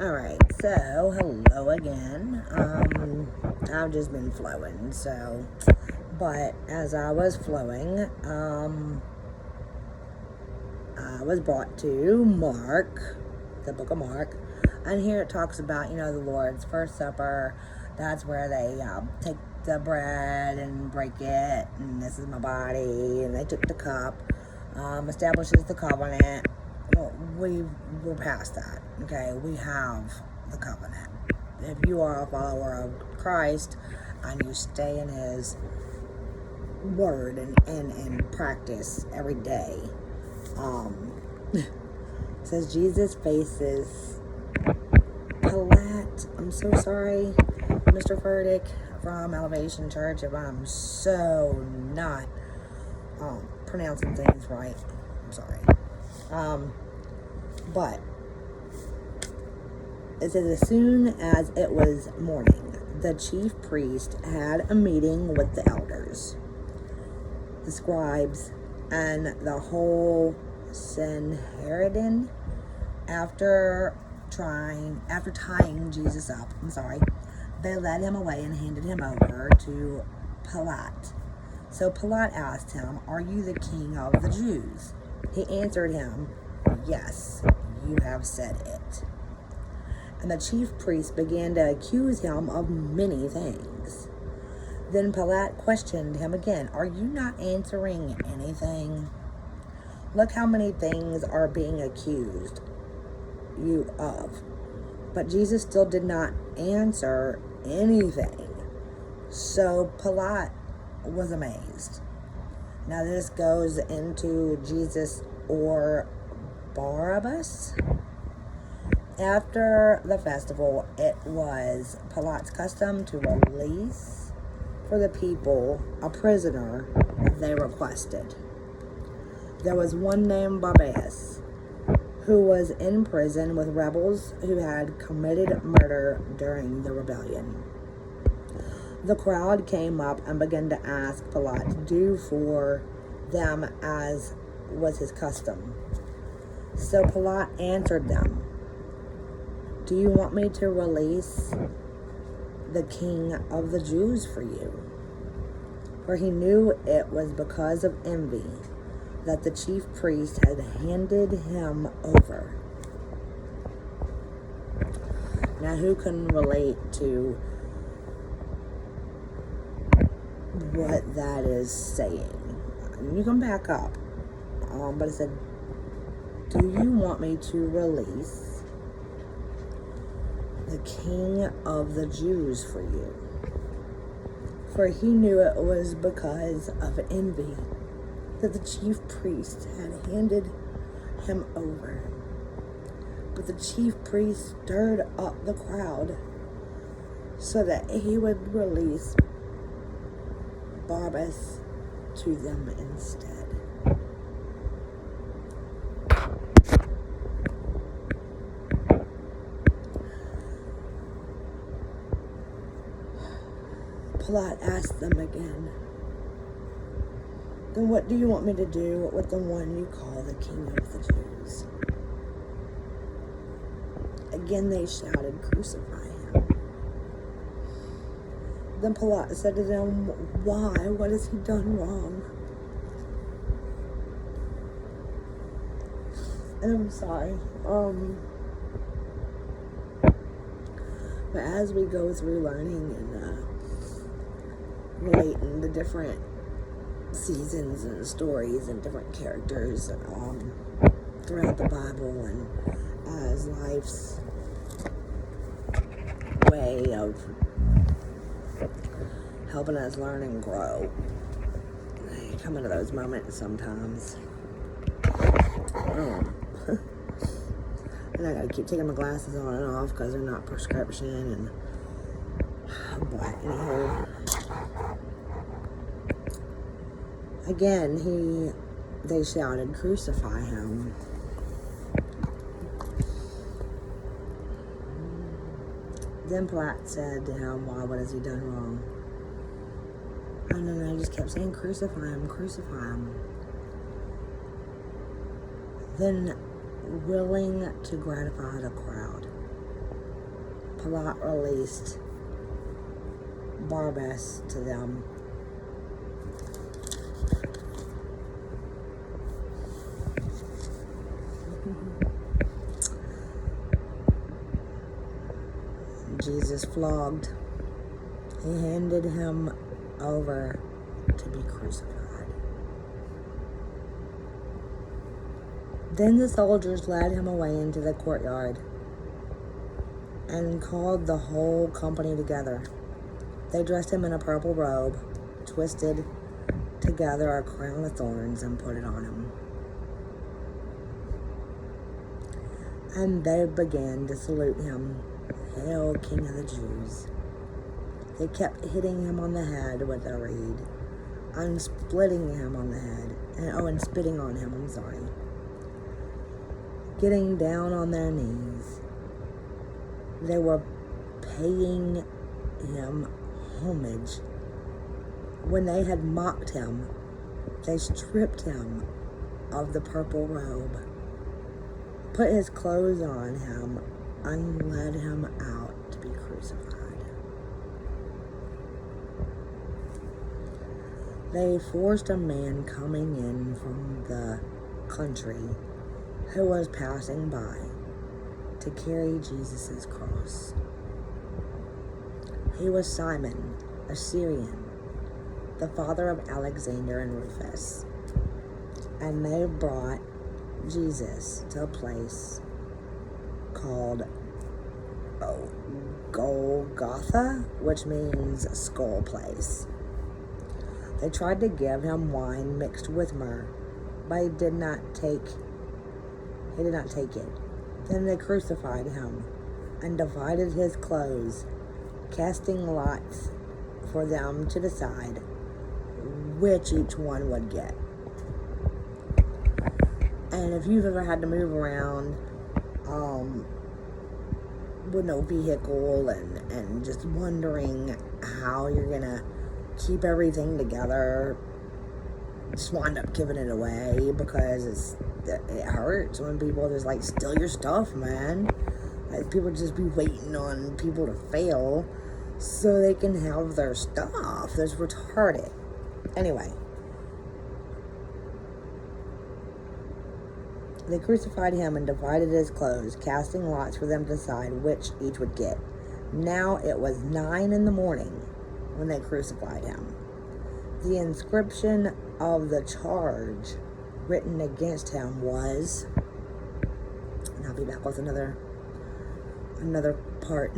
Alright, so hello again. I've just been flowing, but as I was flowing, I was brought to Mark, the book of Mark, and here it talks about, the Lord's First Supper. That's where they take the bread and break it, and this is my body, and they took the cup, establishes the covenant. Well, we're past that, okay? We have the covenant. If you are a follower of Christ and you stay in His word and practice every day, it says Jesus faces Pilate. I'm so sorry, Mr. Furtick from Elevation Church, if I'm so not pronouncing things right. I'm sorry. But it says, as soon as it was morning, the chief priest had a meeting with the elders, the scribes, and the whole Sanhedrin. After tying Jesus up, they led him away and handed him over to Pilate. So Pilate asked him, "Are you the king of the Jews?" He answered him, "Yes, you have said it." And the chief priest began to accuse him of many things. Then Pilate questioned him again, "Are you not answering anything? Look how many things are being accused you of." But Jesus still did not answer anything. So Pilate was amazed. Now this goes into Jesus or Barabbas. After the festival, it was Pilate's custom to release for the people a prisoner they requested. There was one named Barabbas who was in prison with rebels who had committed murder during the rebellion. The crowd came up and began to ask Pilate to do for them as was his custom. So Pilate answered them, "Do you want me to release the king of the Jews for you?" For he knew it was because of envy that the chief priest had handed him over. Now, who can relate to what that is saying? You can back up. But it said, "Do you want me to release the king of the Jews for you?" For he knew it was because of envy that the chief priest had handed him over. But the chief priest stirred up the crowd so that he would release Barabbas to them instead. Pilate asked them again, "Then what do you want me to do with the one you call the king of the Jews?" Again they shouted, "Crucify him." Then Pilate said to them, "Why? What has he done wrong?" And I'm sorry. But as we go through learning and relating the different seasons and stories and different characters throughout the Bible, and as life's way of helping us learn and grow, I come into those moments sometimes. And I gotta keep taking my glasses on and off because they're not prescription. But anyhow, again, they shouted, "Crucify him." Then Pilate said to him, "Why? What has he done wrong?" And then I just kept saying, "Crucify him, crucify him." Then, willing to gratify the crowd, Pilate released Barabbas to them. Jesus flogged. He handed him over to be crucified. Then the soldiers led him away into the courtyard and called the whole company together. They dressed him in a purple robe, twisted together a crown of thorns, and put it on him. And they began to salute him, "Hail, King of the Jews." They kept hitting him on the head with a reed, and splitting him on the head, and spitting on him, getting down on their knees. They were paying him homage. When they had mocked him, they stripped him of the purple robe, put his clothes on him, and led him out to be crucified. They forced a man coming in from the country who was passing by to carry Jesus' cross. He was Simon, a Syrian, the father of Alexander and Rufus. And they brought Jesus to a place called Golgotha, which means skull place. They tried to give him wine mixed with myrrh, but he did not take it. Then they crucified him and divided his clothes, casting lots for them to decide which each one would get. And if you've ever had to move around with no vehicle and just wondering how you're gonna keep everything together, just wind up giving it away because it hurts when people just like steal your stuff, man. Like, people just be waiting on people to fail so they can have their stuff. That's retarded. Anyway, they crucified him and divided his clothes, casting lots for them to decide which each would get. Now it was 9 a.m. when they crucified him. The inscription of the charge written against him was, and I'll be back with another part.